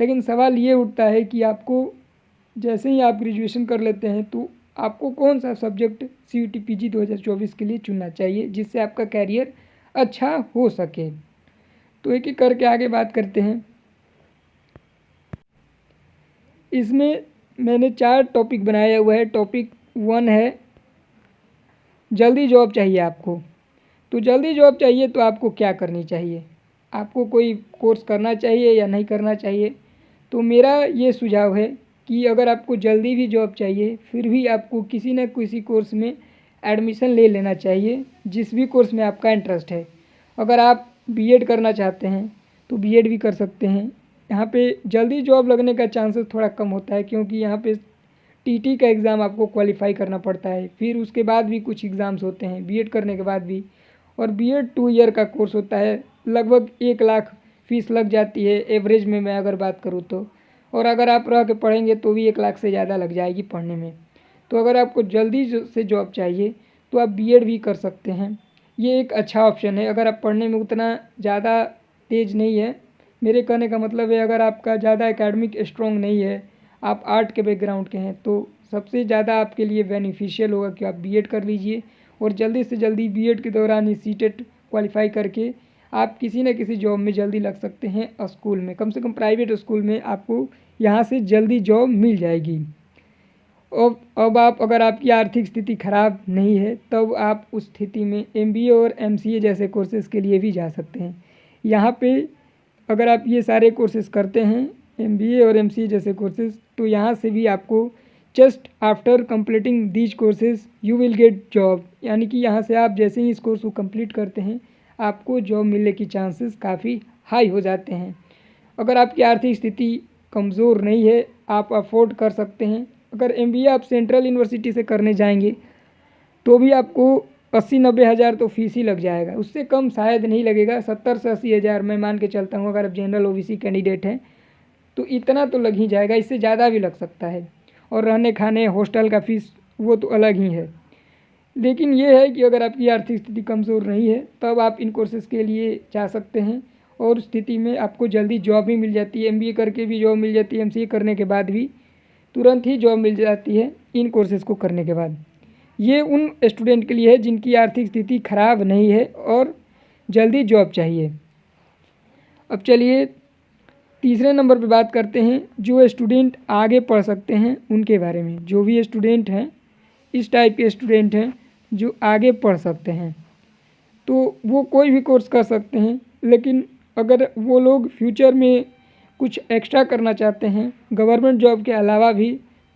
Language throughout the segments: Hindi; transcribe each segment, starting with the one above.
लेकिन सवाल ये उठता है कि आपको जैसे ही आप ग्रेजुएशन कर लेते हैं तो आपको कौन सा सब्जेक्ट CUET PG 2024 के लिए चुनना चाहिए जिससे आपका कैरियर अच्छा हो सके। तो एक एक करके आगे बात करते हैं। इसमें मैंने 4 टॉपिक बनाया हुआ है। टॉपिक 1 है जल्दी जॉब चाहिए आपको। तो जल्दी जॉब चाहिए तो आपको क्या करनी चाहिए, आपको कोई कोर्स करना चाहिए या नहीं करना चाहिए। तो मेरा ये सुझाव है कि अगर आपको जल्दी भी जॉब चाहिए फिर भी आपको किसी न किसी कोर्स में एडमिशन ले लेना चाहिए, जिस भी कोर्स में आपका इंटरेस्ट है। अगर आप बीएड करना चाहते हैं तो बीएड भी कर सकते हैं। यहाँ पे जल्दी जॉब लगने का चांसेस थोड़ा कम होता है क्योंकि यहाँ पे टीटी का एग्ज़ाम आपको क्वालिफाई करना पड़ता है, फिर उसके बाद भी कुछ एग्ज़ाम्स होते हैं बीएड करने के बाद भी। और बीएड 2 ईयर का कोर्स होता है, लगभग 1 लाख फीस लग जाती है एवरेज में मैं अगर बात करूँ तो। और अगर आप रह के पढ़ेंगे तो भी 1 लाख से ज़्यादा लग जाएगी पढ़ने में। तो अगर आपको जल्दी से जॉब चाहिए तो आप बीएड भी कर सकते हैं, ये एक अच्छा ऑप्शन है। अगर आप पढ़ने में उतना ज़्यादा तेज़ नहीं है, मेरे कहने का मतलब है अगर आपका ज़्यादा एकेडमिक स्ट्रॉन्ग नहीं है, आप आर्ट के बैकग्राउंड के हैं, तो सबसे ज़्यादा आपके लिए बेनिफिशियल होगा कि आप बीएड कर लीजिए और जल्दी से जल्दी बीएड के दौरान ही सीटेट क्वालिफाई करके आप किसी न किसी जॉब में जल्दी लग सकते हैं स्कूल में, कम से कम प्राइवेट स्कूल में आपको यहाँ से जल्दी जॉब मिल जाएगी। अब आप अगर आपकी आर्थिक स्थिति ख़राब नहीं है तब आप उस स्थिति में एमबीए और एमसीए जैसे कोर्सेज़ के लिए भी जा सकते हैं। यहाँ पे अगर आप ये सारे कोर्सेज़ करते हैं एमबीए और एमसीए जैसे कोर्सेज़, तो यहाँ से भी आपको just after completing these courses you will get job, यानी कि यहाँ से आप जैसे ही इस कोर्स को कंप्लीट करते हैं आपको जॉब मिलने की चांसेस काफ़ी हाई हो जाते हैं। अगर आपकी आर्थिक स्थिति कमज़ोर नहीं है, आप अफोर्ड कर सकते हैं। अगर एमबीए आप सेंट्रल यूनिवर्सिटी से करने जाएंगे तो भी आपको 80-90 हज़ार तो फीस ही लग जाएगा, उससे कम शायद नहीं लगेगा। 70 से 80 हज़ार मैं मान के चलता हूँ अगर आप जनरल ओबीसी कैंडिडेट हैं तो इतना तो लग ही जाएगा, इससे ज़्यादा भी लग सकता है। और रहने खाने हॉस्टल का फ़ीस वो तो अलग ही है। लेकिन ये है कि अगर आपकी आर्थिक स्थिति कमज़ोर नहीं है तब आप इन कोर्सेज़ के लिए जा सकते हैं और उस स्थिति में आपको जल्दी जॉब भी मिल जाती है। एमबीए करके भी जॉब मिल जाती है, एमसीए करने के बाद भी तुरंत ही जॉब मिल जाती है इन कोर्सेज़ को करने के बाद। ये उन स्टूडेंट के लिए है जिनकी आर्थिक स्थिति ख़राब नहीं है और जल्दी जॉब चाहिए। अब चलिए तीसरे नंबर पे बात करते हैं जो स्टूडेंट आगे पढ़ सकते हैं उनके बारे में। जो भी स्टूडेंट हैं, इस टाइप के स्टूडेंट हैं जो आगे पढ़ सकते हैं तो वो कोई भी कोर्स कर सकते हैं, लेकिन अगर वो लोग फ्यूचर में कुछ एक्स्ट्रा करना चाहते हैं गवर्नमेंट जॉब के अलावा भी,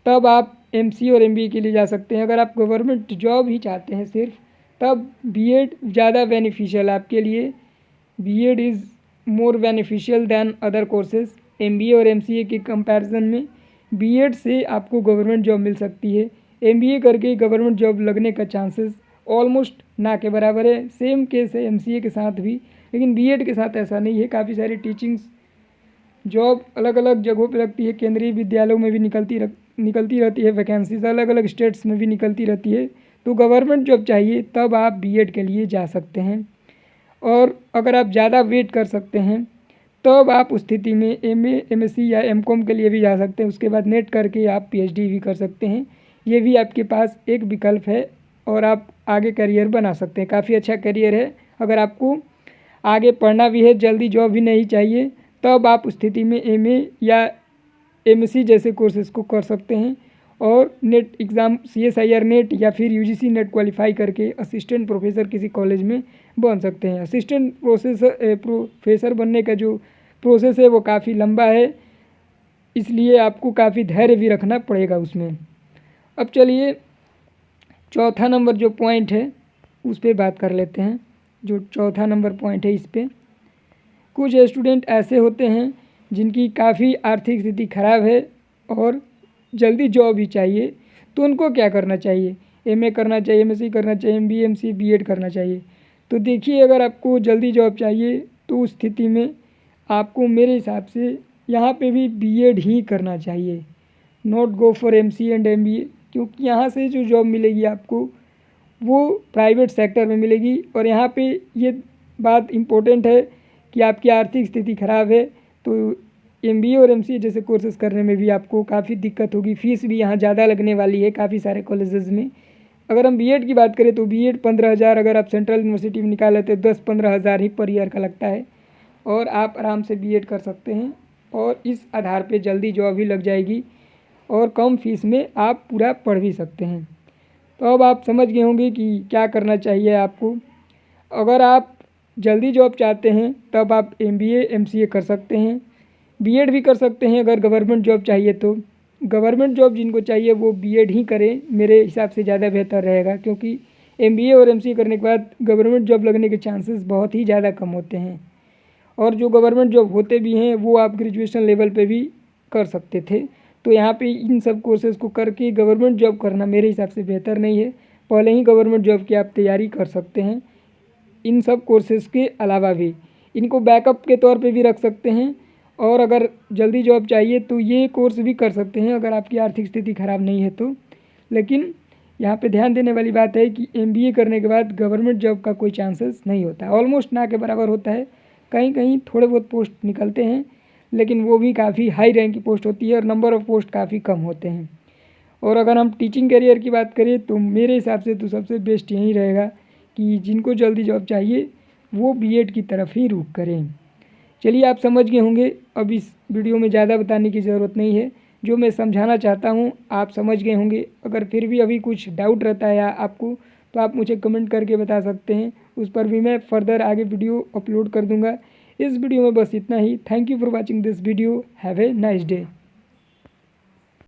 तब आप एमसीए और एमबीए के लिए जा सकते हैं। अगर आप गवर्नमेंट जॉब ही चाहते हैं सिर्फ, तब बीएड ज़्यादा बेनिफिशियल आपके लिए। BEd is more beneficial than other courses. MBA और एमसीए के कंपैरिजन में बीएड से आपको गवर्नमेंट जॉब मिल सकती है। एमबीए करके गवर्नमेंट जॉब लगने का चांसेस ऑलमोस्ट ना के बराबर है। सेम केस है एमसीए के साथ भी, लेकिन बीएड के साथ ऐसा नहीं है। काफ़ी सारी टीचिंग्स जॉब अलग अलग जगहों पे लगती है, केंद्रीय विद्यालयों में भी निकलती रहती है, वैकेंसीज अलग अलग स्टेट्स में भी निकलती रहती है। तो गवर्नमेंट जॉब चाहिए तब आप बीएड के लिए जा सकते हैं। और अगर आप ज़्यादा वेट कर सकते हैं तब आप उस स्थिति में एमए, एमएससी या एमकॉम के लिए भी जा सकते हैं। उसके बाद नेट करके आप पीएचडी भी कर सकते हैं। ये भी आपके पास एक विकल्प है और आप आगे करियर बना सकते हैं। काफ़ी अच्छा करियर है। अगर आपको आगे पढ़ना भी है, जल्दी जॉब भी नहीं चाहिए, तब आप उस स्थिति में एमए या एमएससी जैसे कोर्सेज़ को कर सकते हैं और नेट एग्ज़ाम सीएसआईआर नेट या फिर यूजीसी नेट क्वालिफाई करके असिस्टेंट प्रोफेसर किसी कॉलेज में बन सकते हैं। असिस्टेंट प्रोफेसर बनने का जो प्रोसेस है वो काफ़ी लंबा है, इसलिए आपको काफ़ी धैर्य भी रखना पड़ेगा उसमें। अब चलिए चौथा नंबर जो पॉइंट है उस पर बात कर लेते हैं। जो चौथा नंबर पॉइंट है इस पर, कुछ स्टूडेंट ऐसे होते हैं जिनकी काफ़ी आर्थिक स्थिति ख़राब है और जल्दी जॉब ही चाहिए, तो उनको क्या करना चाहिए? एमए करना चाहिए, एमएससी करना चाहिए, एमबीए, एमसीए, बीएड करना चाहिए? तो देखिए, अगर आपको जल्दी जॉब चाहिए तो उस स्थिति में आपको मेरे हिसाब से यहाँ पे भी बीएड ही करना चाहिए, not go for MCA and MBA, क्योंकि यहाँ से जो जॉब मिलेगी आपको वो प्राइवेट सेक्टर में मिलेगी। और यहाँ पे ये बात इम्पोर्टेंट है कि आपकी आर्थिक स्थिति ख़राब है तो MBA और MCA जैसे कोर्सेज़ करने में भी आपको काफ़ी दिक्कत होगी, फ़ीस भी यहाँ ज़्यादा लगने वाली है काफ़ी सारे कॉलेजेस में। अगर हम बीएड की बात करें तो बीएड 15,000, अगर आप सेंट्रल यूनिवर्सिटी में निकाले तो 10-15 हज़ार ही पर ईयर का लगता है और आप आराम से बीएड कर सकते हैं और इस आधार पे जल्दी जॉब भी लग जाएगी और कम फीस में आप पूरा पढ़ भी सकते हैं। तो अब आप समझ गए होंगे कि क्या करना चाहिए आपको। अगर आप जल्दी जॉब चाहते हैं तब आप MBA MCA कर सकते हैं, बीएड भी कर सकते हैं। अगर गवर्नमेंट जॉब चाहिए तो गवर्नमेंट जॉब जिनको चाहिए वो बीएड ही करें, मेरे हिसाब से ज़्यादा बेहतर रहेगा, क्योंकि MBA और MCA करने के बाद गवर्नमेंट जॉब लगने के चांसेस बहुत ही ज़्यादा कम होते हैं। और जो गवर्नमेंट जॉब होते भी हैं वो आप ग्रेजुएशन लेवल पे भी कर सकते थे। तो यहाँ पे इन सब कोर्सेज़ को करके गवर्नमेंट जॉब करना मेरे हिसाब से बेहतर नहीं है। पहले ही गवर्नमेंट जॉब की आप तैयारी कर सकते हैं। इन सब कोर्सेज़ के अलावा भी इनको बैकअप के तौर पे भी रख सकते हैं और अगर जल्दी जॉब चाहिए तो ये कोर्स भी कर सकते हैं अगर आपकी आर्थिक स्थिति ख़राब नहीं है तो। लेकिन यहाँ पे ध्यान देने वाली बात है कि MBA करने के बाद गवर्नमेंट जॉब का कोई चांसेस नहीं होता, ऑलमोस्ट ना के बराबर होता है। कहीं कहीं थोड़े बहुत पोस्ट निकलते हैं लेकिन वो भी काफ़ी हाई रैंक की पोस्ट होती है और नंबर ऑफ़ पोस्ट काफ़ी कम होते हैं। और अगर हम टीचिंग करियर की बात करें तो मेरे हिसाब से तो सबसे बेस्ट यही रहेगा कि जिनको जल्दी जॉब चाहिए वो बीएड की तरफ ही रुख करें। चलिए आप समझ गए होंगे, अब इस वीडियो में ज़्यादा बताने की ज़रूरत नहीं है। जो मैं समझाना चाहता हूँ आप समझ गए होंगे। अगर फिर भी अभी कुछ डाउट रहता है आपको तो आप मुझे कमेंट करके बता सकते हैं, उस पर भी मैं फर्दर आगे वीडियो अपलोड कर दूँगा। इस वीडियो में बस इतना ही। Thank you for watching this video. Have a nice day.